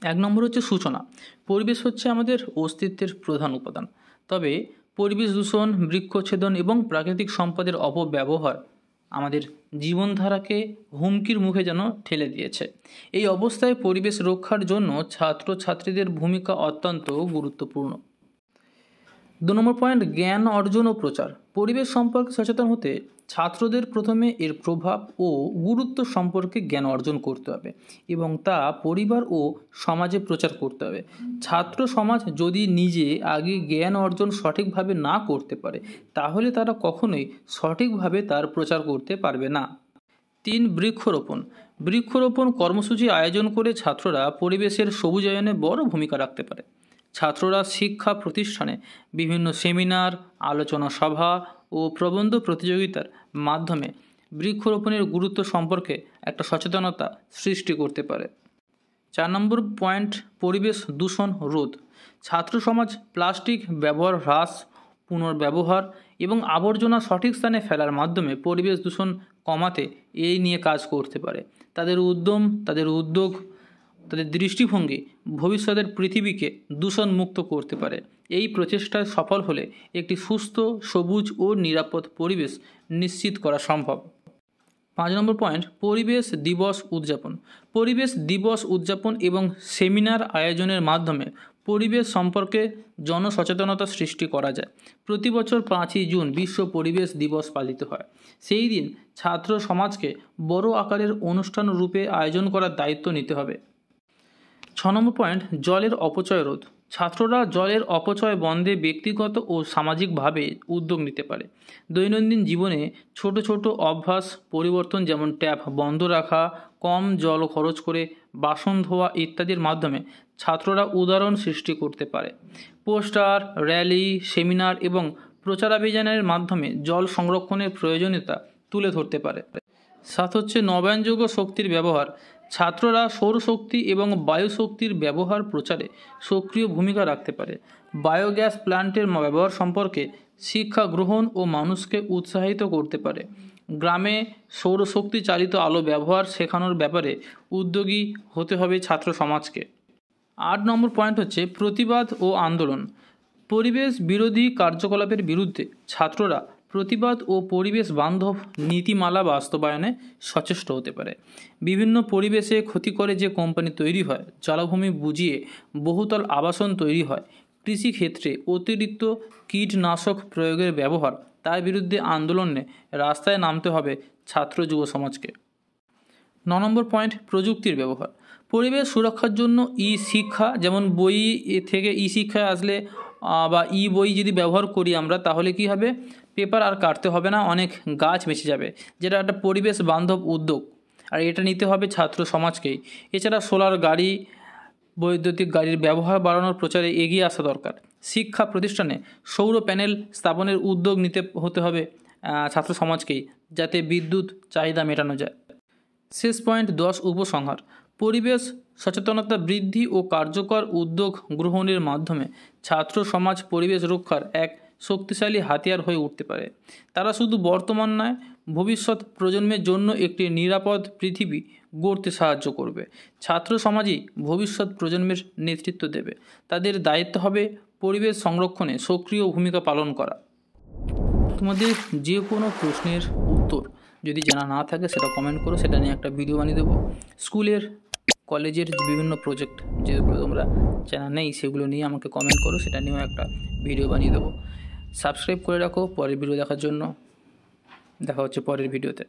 এক নম্বর হচ্ছে সূচনা। পরিবেশ হচ্ছে আমাদের অস্তিত্বের প্রধান উপাদান, তবে পরিবেশ দূষণ, বৃক্ষচ্ছেদন এবং প্রাকৃতিক সম্পদের অপব্যবহার আমাদের জীবনধারাকে হুমকির মুখে যেন ঠেলে দিয়েছে। এই অবস্থায় পরিবেশ রক্ষার জন্য ছাত্রছাত্রীদের ভূমিকা অত্যন্ত গুরুত্বপূর্ণ। 2 নম্বর পয়েন্ট, জ্ঞান অর্জন ও প্রচার। পরিবেশ সম্পর্কে সচেতন হতে ছাত্রদের প্রথমে এর প্রভাব ও গুরুত্ব সম্পর্কে জ্ঞান অর্জন করতে হবে এবং তা পরিবার ও সমাজে প্রচার করতে হবে। ছাত্র সমাজ যদি নিজে আগে জ্ঞান অর্জন সঠিকভাবে না করতে পারে, তাহলে তারা কখনোই সঠিকভাবে তার প্রচার করতে পারবে না। 3, বৃক্ষরোপণ। বৃক্ষরোপণ কর্মসূচি আয়োজন করে ছাত্ররা পরিবেশের সবুজায়নে বড় ভূমিকা রাখতে পারে। ছাত্ররা শিক্ষা প্রতিষ্ঠানে বিভিন্ন সেমিনার, আলোচনা সভা ও প্রবন্ধ প্রতিযোগিতার মাধ্যমে বৃক্ষরোপণের গুরুত্ব সম্পর্কে একটা সচেতনতা সৃষ্টি করতে পারে। 4 নম্বর পয়েন্ট, পরিবেশ দূষণ রোধ। ছাত্র সমাজ প্লাস্টিক ব্যবহার হ্রাস, পুনর্ব্যবহার এবং আবর্জনা সঠিক স্থানে ফেলার মাধ্যমে পরিবেশ দূষণ কমাতে এই নিয়ে কাজ করতে পারে। তাদের উদ্যম, তাদের উদ্যোগ, তাদের দৃষ্টিভঙ্গি ভবিষ্যতের পৃথিবীকে দূষণমুক্ত করতে পারে। এই প্রচেষ্টায় সফল হলে একটি সুস্থ, সবুজ ও নিরাপদ পরিবেশ নিশ্চিত করা সম্ভব। 5 নম্বর পয়েন্ট, পরিবেশ দিবস উদযাপন। পরিবেশ দিবস উদযাপন এবং সেমিনার আয়োজনের মাধ্যমে পরিবেশ সম্পর্কে জনসচেতনতা সৃষ্টি করা যায়। প্রতি বছর 5ই জুন বিশ্ব পরিবেশ দিবস পালিত হয়। সেই দিন ছাত্র সমাজকে বড় আকারের অনুষ্ঠান রূপে আয়োজন করার দায়িত্ব নিতে হবে। 6 নম্বর পয়েন্ট, জলের অপচয় রোধ। ছাত্ররা জলের অপচয় বন্ধে ব্যক্তিগত ও সামাজিকভাবে উদ্যোগ নিতে পারে। দৈনন্দিন জীবনে ছোট ছোট অভ্যাস পরিবর্তন, যেমন ট্যাপ বন্ধ রাখা, কম জল খরচ করে বাসন ধোয়া ইত্যাদির মাধ্যমে ছাত্ররা উদাহরণ সৃষ্টি করতে পারে। পোস্টার, র্যালি, সেমিনার এবং প্রচারাভিযানের মাধ্যমে জল সংরক্ষণের প্রয়োজনীয়তা তুলে ধরতে পারে। 7 হচ্ছে নবায়নযোগ্য শক্তির ব্যবহার। ছাত্ররা সৌরশক্তি এবং বায়ুশক্তির ব্যবহার প্রচারে সক্রিয় ভূমিকা রাখতে পারে। বায়োগ্যাস প্ল্যান্টের ব্যবহার সম্পর্কে শিক্ষা গ্রহণ ও মানুষকে উৎসাহিত করতে পারে। গ্রামে সৌরশক্তি চালিত আলো ব্যবহার শেখানোর ব্যাপারে উদ্যোগী হতে হবে ছাত্র সমাজকে। 8 নম্বর পয়েন্ট হচ্ছে প্রতিবাদ ও আন্দোলন। পরিবেশ বিরোধী কার্যকলাপের বিরুদ্ধে ছাত্ররা প্রতিবাদ ও পরিবেশ বান্ধব নীতিমালা বাস্তবায়নে সচেষ্ট হতে পারে। বিভিন্ন পরিবেশে ক্ষতি করে যে কোম্পানি তৈরি হয়, জলাভূমি বুঝিয়ে বহুতল আবাসন তৈরি হয়, কৃষিক্ষেত্রে অতিরিক্ত কীটনাশক প্রয়োগের ব্যবহার, তার বিরুদ্ধে আন্দোলনে রাস্তায় নামতে হবে ছাত্র যুব সমাজকে। 9 নম্বর পয়েন্ট, প্রযুক্তির ব্যবহার। পরিবেশ সুরক্ষার জন্য শিক্ষা, যেমন বই থেকে শিক্ষায় আসলে বা বই যদি ব্যবহার করি আমরা, তাহলে কি হবে, পেপার আর কাটতে হবে না, অনেক গাছ বেঁচে যাবে, যেটা একটা পরিবেশ বান্ধব উদ্যোগ, আর এটা নিতে হবে ছাত্র সমাজকেই। এছাড়া সোলার গাড়ি, বৈদ্যুতিক গাড়ির ব্যবহার বাড়ানোর প্রচারে এগিয়ে আসা দরকার। শিক্ষা প্রতিষ্ঠানে সৌর প্যানেল স্থাপনের উদ্যোগ নিতে হতে হবে ছাত্র সমাজকেই, যাতে বিদ্যুৎ চাহিদা মেটানো যায়। শেষ পয়েন্ট 10, উপসংহার। পরিবেশ সচেতনতা বৃদ্ধি ও কার্যকর উদ্যোগ গ্রহণের মাধ্যমে ছাত্র সমাজ পরিবেশ রক্ষার এক শক্তিশালী হাতিয়ার হয়ে উঠতে পারে। তারা শুধু বর্তমান নয়, ভবিষ্যৎ প্রজন্মের জন্য একটি নিরাপদ পৃথিবী গড়তে সাহায্য করবে। ছাত্র সমাজই ভবিষ্যৎ প্রজন্মের নেতৃত্ব দেবে। তাদের দায়িত্ব হবে পরিবেশ সংরক্ষণে সক্রিয় ভূমিকা পালন করা। তোমাদের যে কোনো প্রশ্নের উত্তর যদি জানা না থাকে সেটা কমেন্ট করো, সেটা নিয়ে একটা ভিডিও বানিয়ে দেবো। স্কুলের, কলেজের বিভিন্ন প্রজেক্ট যেগুলো তোমরা জানা নেই সেগুলো নিয়ে আমাকে কমেন্ট করো, সেটা নিয়েও একটা ভিডিও বানিয়ে দেবো। সাবস্ক্রাইব করে রাখো পরের ভিডিও দেখার জন্য। দেখা হচ্ছে পরের ভিডিওতে।